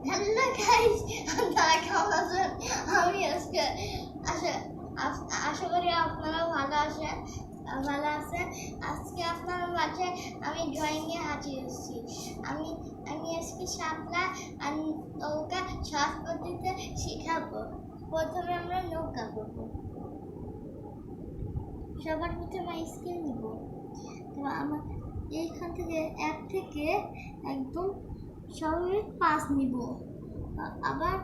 Hello guys, আপনারা কেমন আছেন? আমি আজকে আশা করি আপনারা ভালো আছেন। আজকে আপনার মাঝে আমি ড্রয়িংয়ে হাজির হয়েছি। আমি আমি আজকে শাপলা আর নৌকা সহজ পদ্ধতিতে শেখাবো। প্রথমে আমরা নৌকা করবো। সবার প্রথমে স্কেল নিব। তো আমার এইখান থেকে 1 থেকে একদম স্বাভাবিক 5 নিব। আবার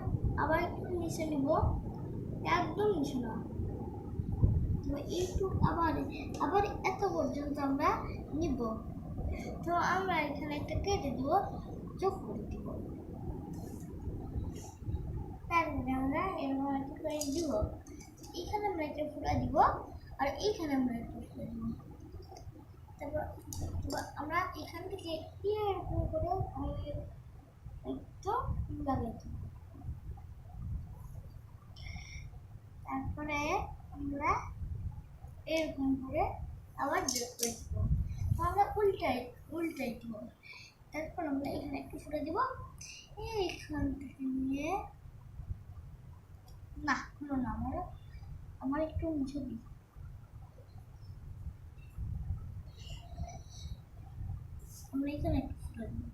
আবার একটু নিচে নিব, একদম নিচে না। তো একটু আবার আবার এত পর্যন্ত আমরা নিব। তো আমরা এখানে একটা কেটে দেব, যোগ করে দিব। তারপরে আমরা এরকম একটা করে দিব। এখানে আমরা একটা ফুটা দিব, আর এইখানে আমরা একটা ফুটা দিব। তারপর আমরা এখান থেকে এরকম করে একটু লাগিয়ে দেব। তারপরে আমরা এরকম করে আবার যোগ করে দেবো। আমরা উল্টাই দেবো। তারপর আমরা এখানে একটু ফুটে দেব, এইখান থেকে নিয়ে না হলো না, আমার একটু মুছে দিই। আমরা এখানে একটু ফুটে দেবো,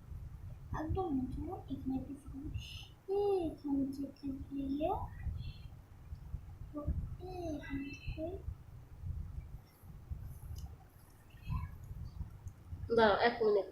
একদম মুছে না, এখানে একটু ফুটে দিই। এইখান থেকে দিয়ে এইখান থেকে দাঁড়াও 1 মিনিট।